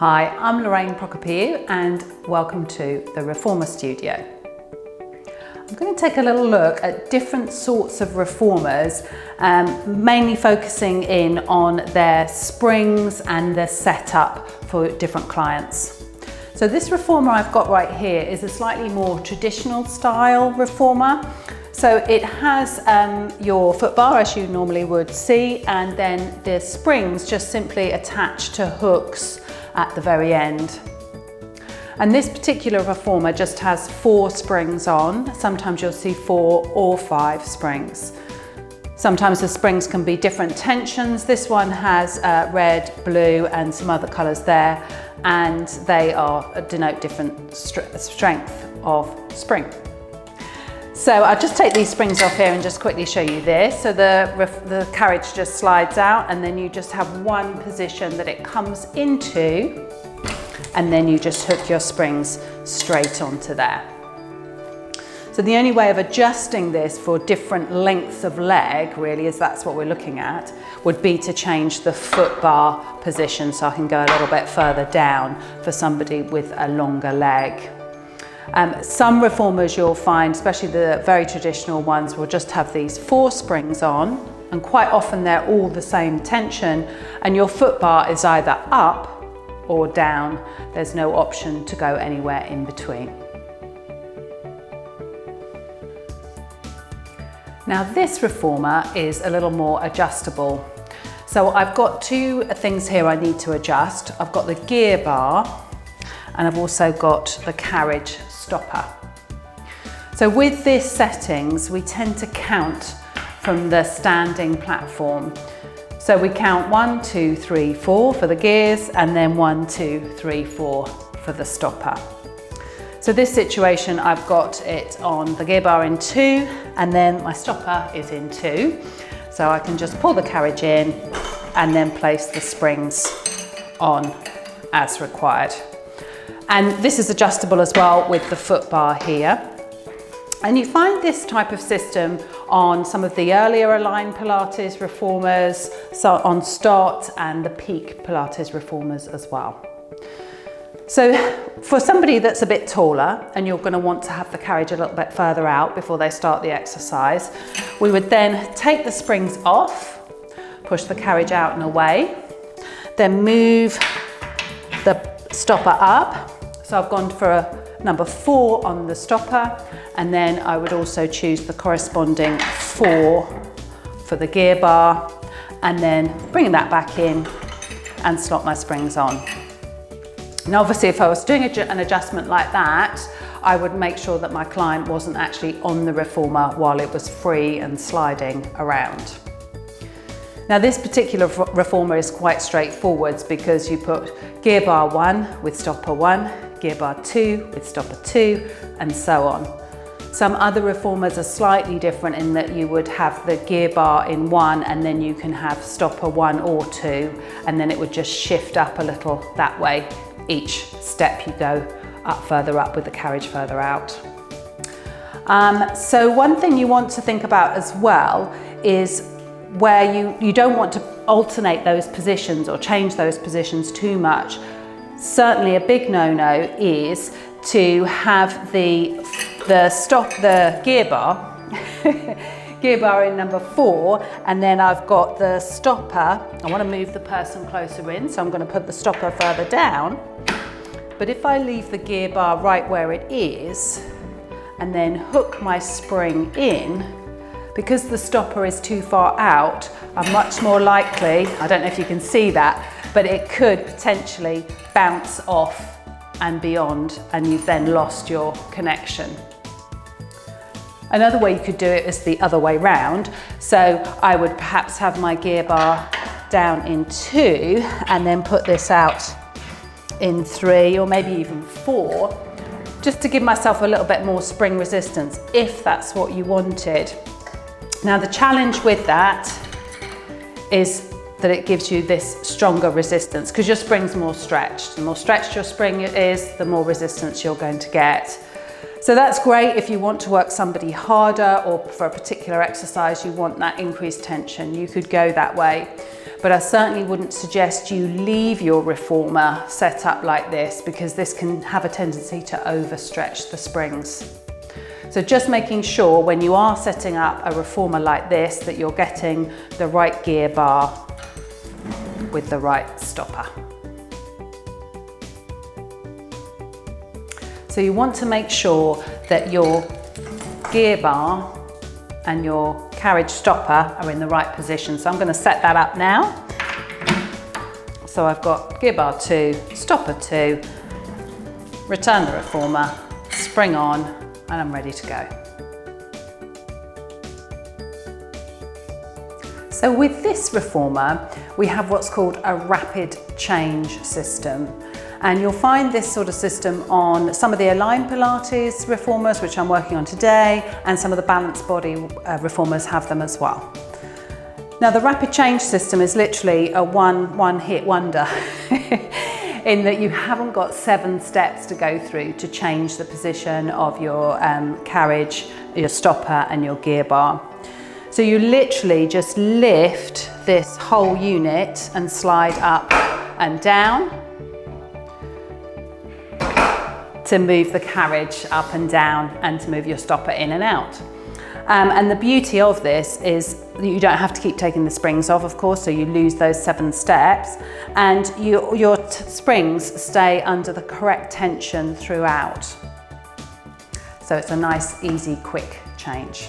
Hi, I'm Loraine Prokopiou and welcome to the Reformer Studio. I'm going to take a little look at different sorts of reformers, mainly focusing in on their springs and their setup for different clients. So this reformer I've got right here is a slightly more traditional style reformer. So it has your foot bar as you normally would see, and then the springs just simply attached to hooks at the very end. And this particular reformer just has 4 springs on. Sometimes you'll see 4 or 5 springs. Sometimes the springs can be different tensions. This one has red, blue and some other colours there, and they denote different strength of spring. So I'll just take these springs off here and just quickly show you this. So the carriage just slides out, and then you just have one position that it comes into, and then you just hook your springs straight onto there. So the only way of adjusting this for different lengths of leg, really, as that's what we're looking at, would be to change the foot bar position so I can go a little bit further down for somebody with a longer leg. Some reformers you'll find, especially the very traditional ones, will just have these 4 springs on, and quite often they're all the same tension, and your foot bar is either up or down. There's no option to go anywhere in between. Now this reformer is a little more adjustable. So I've got 2 things here I need to adjust. I've got the gear bar, and I've also got the carriage stopper. So with these settings, we tend to count from the standing platform. So we count 1, 2, 3, 4 for the gears, and then 1, 2, 3, 4 for the stopper. So this situation, I've got it on the gear bar in 2, and then my stopper is in 2. So I can just pull the carriage in and then place the springs on as required. And this is adjustable as well with the foot bar here. And you find this type of system on some of the earlier Align-Pilates reformers, so on Start and the Peak Pilates reformers as well. So for somebody that's a bit taller and you're going to want to have the carriage a little bit further out before they start the exercise, we would then take the springs off, push the carriage out and away, then move the stopper up. So I've gone for a number 4 on the stopper, and then I would also choose the corresponding 4 for the gear bar, and then bringing that back in and slot my springs on. Now obviously if I was doing an adjustment like that, I would make sure that my client wasn't actually on the reformer while it was free and sliding around. Now this particular reformer is quite straightforward because you put gear bar 1 with stopper 1, gear bar 2 with stopper 2, and so on. Some other reformers are slightly different in that you would have the gear bar in 1, and then you can have stopper 1 or 2, and then it would just shift up a little that way. Each step you go up further up with the carriage further out. So one thing you want to think about as well is where you don't want to alternate those positions or change those positions too much. Certainly a big no-no is to have the gear bar in number 4, and then I've got the stopper. I want to move the person closer in, so I'm going to put the stopper further down. But if I leave the gear bar right where it is and then hook my spring in, because the stopper is too far out, I'm much more likely, I don't know if you can see that, but it could potentially bounce off and beyond, and you've then lost your connection. Another way you could do it is the other way round. So I would perhaps have my gear bar down in 2 and then put this out in 3 or maybe even 4, just to give myself a little bit more spring resistance if that's what you wanted. Now the challenge with that is that it gives you this stronger resistance because your spring's more stretched. The more stretched your spring is, the more resistance you're going to get. So that's great if you want to work somebody harder, or for a particular exercise you want that increased tension, you could go that way. but I certainly wouldn't suggest you leave your reformer set up like this, because this can have a tendency to overstretch the springs. So just making sure when you are setting up a reformer like this that you're getting the right gear bar with the right stopper. So you want to make sure that your gear bar and your carriage stopper are in the right position. So I'm going to set that up now. So I've got gear bar 2, stopper 2, return the reformer, spring on, and I'm ready to go. So with this reformer, we have what's called a rapid change system. And you'll find this sort of system on some of the Align-Pilates reformers, which I'm working on today, and some of the balanced body reformers have them as well. Now, the rapid change system is literally a one-hit wonder in that you haven't got 7 steps to go through to change the position of your carriage, your stopper, and your gear bar. So you literally just lift this whole unit and slide up and down to move the carriage up and down and to move your stopper in and out. And the beauty of this is that you don't have to keep taking the springs off, of course, so you lose those 7 steps, and your springs stay under the correct tension throughout. So it's a nice, easy, quick change.